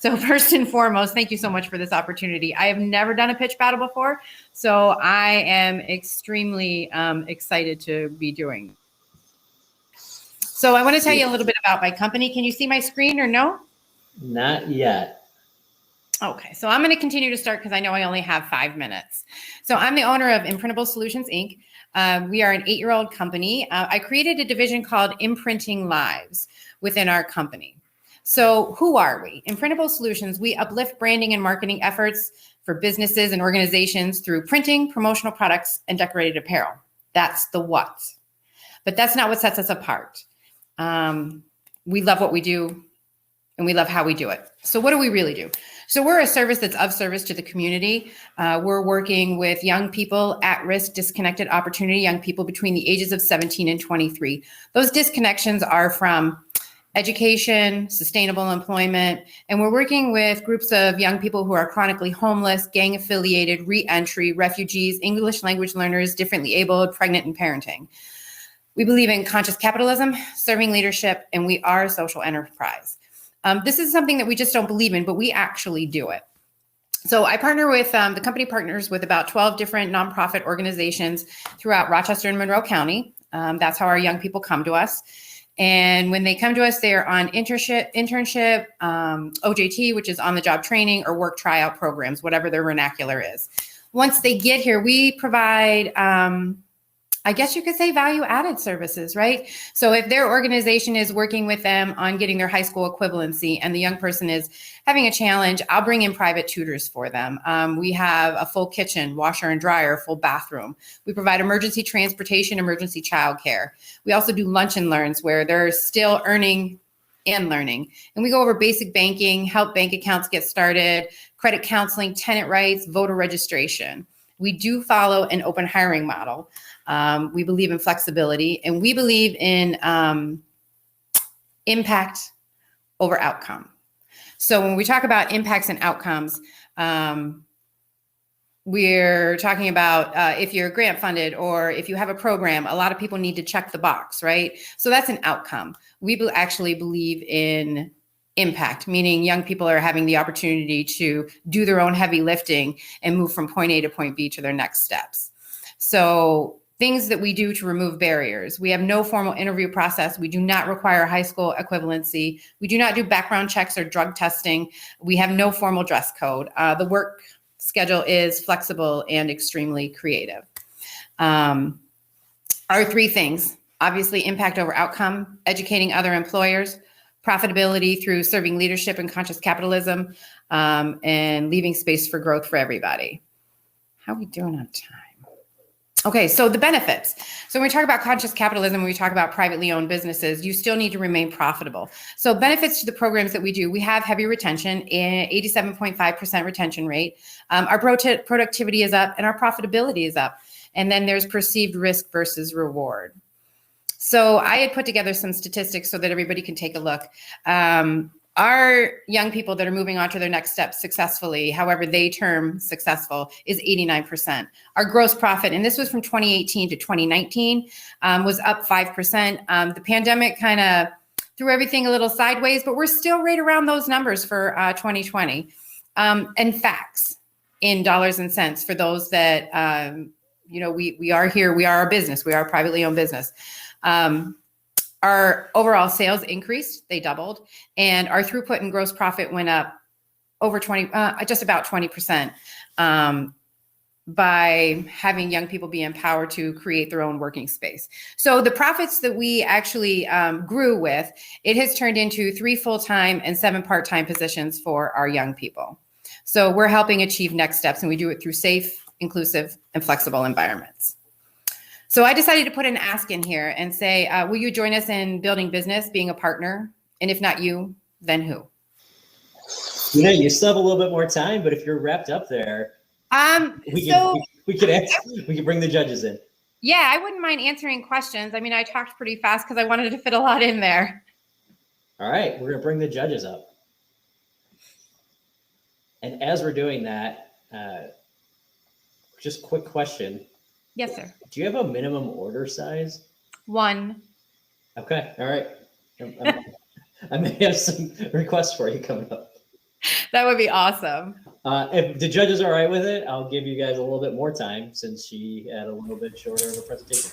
So first and foremost, thank you so much for this opportunity. I have never done a pitch battle before, so I am extremely excited to be doing. So I want to tell you a little bit about my company. Can you see my screen or no? Not yet. Okay, so I'm going to continue to start because I know I only have 5 minutes. So I'm the owner of Imprintable Solutions, Inc. We are an 8-year-old company. I created a division called Imprinting Lives within our company. So who are we? Imprintable Solutions, we uplift branding and marketing efforts for businesses and organizations through printing, promotional products, and decorated apparel. That's the what. But that's not what sets us apart. We love what we do, and we love how we do it. So what do we really do? So we're a service that's of service to the community. We're working with young people at risk, disconnected opportunity, young people between the ages of 17 and 23. Those disconnections are from education, sustainable employment, and we're working with groups of young people who are chronically homeless, gang affiliated, re-entry, refugees, English language learners, differently abled, pregnant, and parenting. We believe in conscious capitalism, serving leadership, and we are a social enterprise. This is something that we just don't believe in, but we actually do it. So I partner with, the company partners with about 12 different nonprofit organizations throughout Rochester and Monroe County. That's how our young people come to us. And when they come to us, they are on internship, OJT, which is on-the-job training, or work tryout programs, whatever their vernacular is. Once they get here, we provide, I guess you could say, value-added services, right? So if their organization is working with them on getting their high school equivalency and the young person is having a challenge, I'll bring in private tutors for them. We have a full kitchen, washer and dryer, full bathroom. We provide emergency transportation, emergency childcare. We also do lunch and learns where they're still earning and learning. And we go over basic banking, help bank accounts get started, credit counseling, tenant rights, voter registration. We do follow an open hiring model. We believe in flexibility, and we believe in impact over outcome. So when we talk about impacts and outcomes, we're talking about if you're grant funded or if you have a program, a lot of people need to check the box, right? So that's an outcome. We actually believe in impact, meaning young people are having the opportunity to do their own heavy lifting and move from point A to point B to their next steps. So things that we do to remove barriers. We have no formal interview process. We do not require high school equivalency. We do not do background checks or drug testing. We have no formal dress code. The work schedule is flexible and extremely creative. Our 3 things, obviously impact over outcome, educating other employers, profitability through serving leadership and conscious capitalism, and leaving space for growth for everybody. How are we doing on time? Okay, so the benefits. So when we talk about conscious capitalism, when we talk about privately owned businesses, you still need to remain profitable. So benefits to the programs that we do, we have heavy retention, 87.5% retention rate. Our productivity is up and our profitability is up. And then there's perceived risk versus reward. So I had put together some statistics so that everybody can take a look. Our young people that are moving on to their next steps successfully, however they term successful, is 89%. Our gross profit, and this was from 2018 to 2019, was up 5%. The pandemic kind of threw everything a little sideways, but we're still right around those numbers for 2020. And facts in dollars and cents for those that, we are here, we are a business, we are a privately owned business. Our overall sales increased, they doubled, and our throughput and gross profit went up over just about 20%, by having young people be empowered to create their own working space. So the profits that we actually grew with, it has turned into 3 full-time and 7 part-time positions for our young people. So we're helping achieve next steps, and we do it through safe, inclusive, and flexible environments. So I decided to put an ask in here and say, will you join us in building business, being a partner? And if not you, then who? You still have a little bit more time, but if you're wrapped up there, we can bring the judges in. Yeah, I wouldn't mind answering questions. I mean, I talked pretty fast because I wanted to fit a lot in there. All right, we're gonna bring the judges up. And as we're doing that, just quick question. Yes, sir. Do you have a minimum order size? 1. Okay, all right. I may have some requests for you coming up. That would be awesome. If the judges are all right with it, I'll give you guys a little bit more time since she had a little bit shorter of a presentation.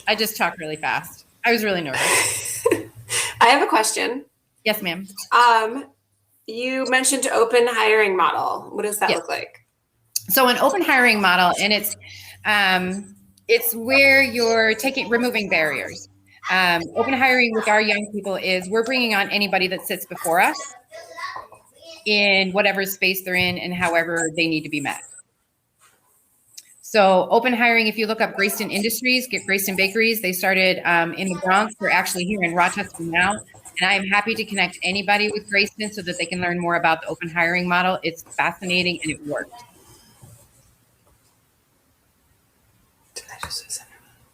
I just talk really fast. I was really nervous. I have a question. Yes, ma'am. You mentioned open hiring model. What does that look like? So an open hiring model, and it's where you're removing barriers. Open hiring with our young people is we're bringing on anybody that sits before us in whatever space they're in and however they need to be met. So open hiring, if you look up Greyston Industries, get Greyston Bakeries, they started in the Bronx. They're actually here in Rochester now. And I'm happy to connect anybody with Greyston so that they can learn more about the open hiring model. It's fascinating and it works.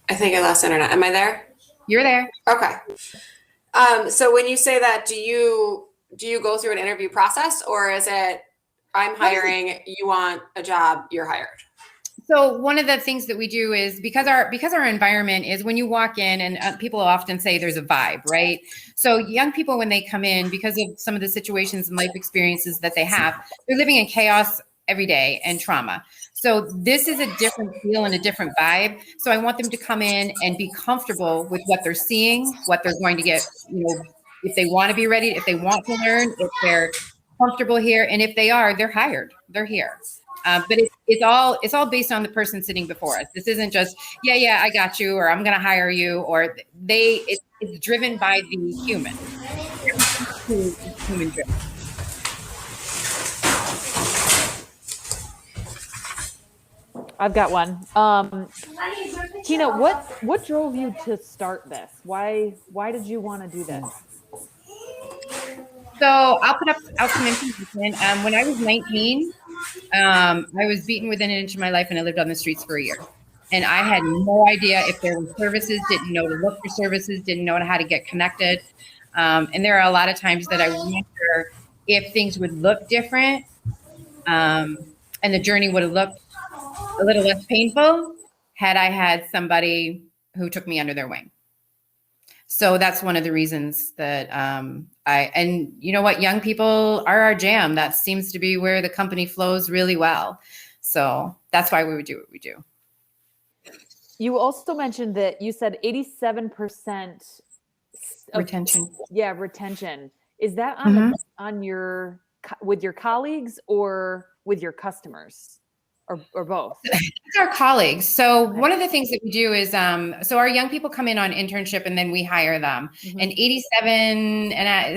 I think I lost internet. Am I there? You're there. Okay. So when you say that, do you go through an interview process, or is it I'm hiring, you want a job, you're hired? So one of the things that we do is because our environment is when you walk in, and people often say there's a vibe, right? So young people, when they come in, because of some of the situations and life experiences that they have, they're living in chaos every day and trauma. So this is a different feel and a different vibe. So I want them to come in and be comfortable with what they're seeing, what they're going to get, if they want to be ready, if they want to learn, if they're comfortable here, and if they are, they're hired, they're here. But it's all based on the person sitting before us. This isn't just, yeah, I got you, or I'm going to hire you, or it's driven by the human. Human driven. I've got one. Tina, what drove you to start this? Why did you want to do this? So I'll come in. When I was 19, I was beaten within an inch of my life, and I lived on the streets for a year. And I had no idea if there were services, didn't know to look for services, didn't know how to get connected. And there are a lot of times that I wonder if things would look different, and the journey would have looked a little less painful had I had somebody who took me under their wing. So that's one of the reasons that and you know what, young people are our jam. That seems to be where the company flows really well. So that's why we would do what we do. You also mentioned that you said 87% retention. Yeah, retention. Is that with your colleagues or with your customers? Or both? It's our colleagues. So one of the things that we do is, so our young people come in on internship and then we hire them. Mm-hmm. And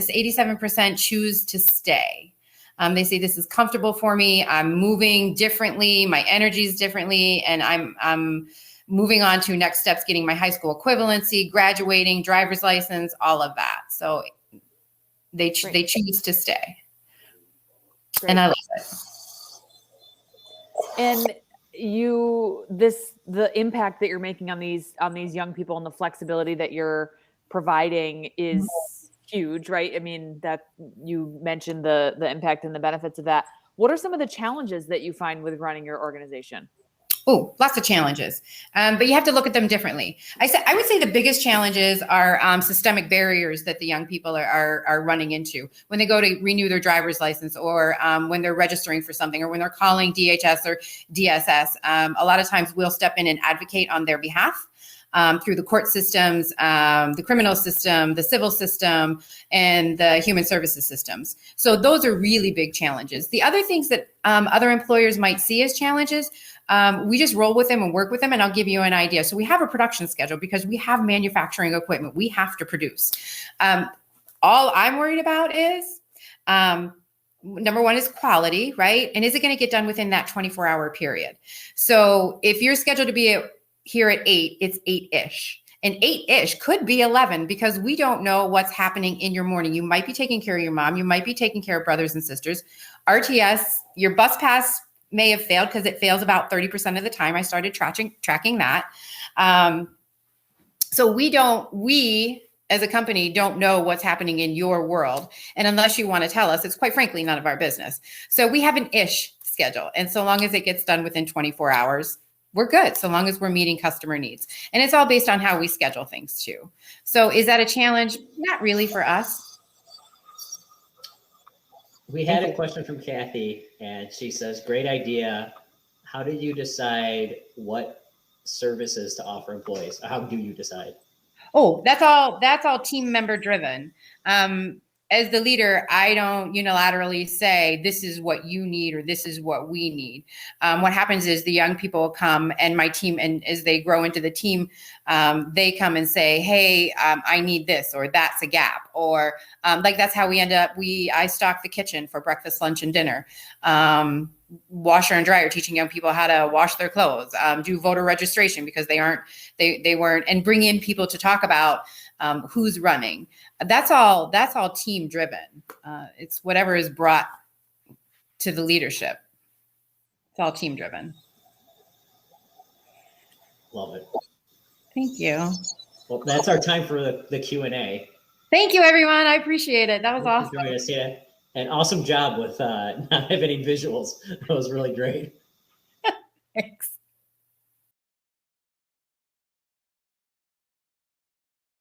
87% choose to stay. They say, this is comfortable for me. I'm moving differently. My energy is differently. And I'm moving on to next steps, getting my high school equivalency, graduating, driver's license, all of that. So they choose to stay. Great. And I love it. And the impact that you're making on these young people and the flexibility that you're providing is huge, right? I mean, that you mentioned the impact and the benefits of that. What are some of the challenges that you find with running your organization? Oh, lots of challenges, but you have to look at them differently. I would say the biggest challenges are systemic barriers that the young people are running into when they go to renew their driver's license, or when they're registering for something, or when they're calling DHS or DSS. A lot of times we'll step in and advocate on their behalf through the court systems, the criminal system, the civil system, and the human services systems. So those are really big challenges. The other things that other employers might see as challenges, we just roll with them and work with them. And I'll give you an idea. So we have a production schedule because we have manufacturing equipment. We have to produce. All I'm worried about is, number one is quality, right? And is it going to get done within that 24-hour period? So if you're scheduled to be here at 8, it's 8-ish. And 8-ish could be 11 because we don't know what's happening in your morning. You might be taking care of your mom. You might be taking care of brothers and sisters. RTS, your bus pass may have failed because it fails about 30% of the time. I started tracking that. So we as a company don't know what's happening in your world. And unless you want to tell us, it's quite frankly none of our business. So we have an ish schedule. And so long as it gets done within 24 hours, we're good. So long as we're meeting customer needs. And it's all based on how we schedule things too. So is that a challenge? Not really for us. We had a question from Kathy, and she says, great idea. How do you decide what services to offer employees? How do you decide? Oh, that's all team member driven. As the leader, I don't unilaterally say this is what you need or this is what we need. What happens is the young people come and my team, and as they grow into the team, they come and say, hey, I need this, or that's a gap, or like that's how we end up. I stock the kitchen for breakfast, lunch, and dinner. Washer and dryer, teaching young people how to wash their clothes, do voter registration because they weren't, and bring in people to talk about who's running. That's all team driven. It's whatever is brought to the leadership. It's all team driven. Love it. Thank you. Well, that's our time for the Q&A. Thank you, everyone. I appreciate it. That was awesome. Yeah. And awesome job with not having any visuals. That was really great. Thanks.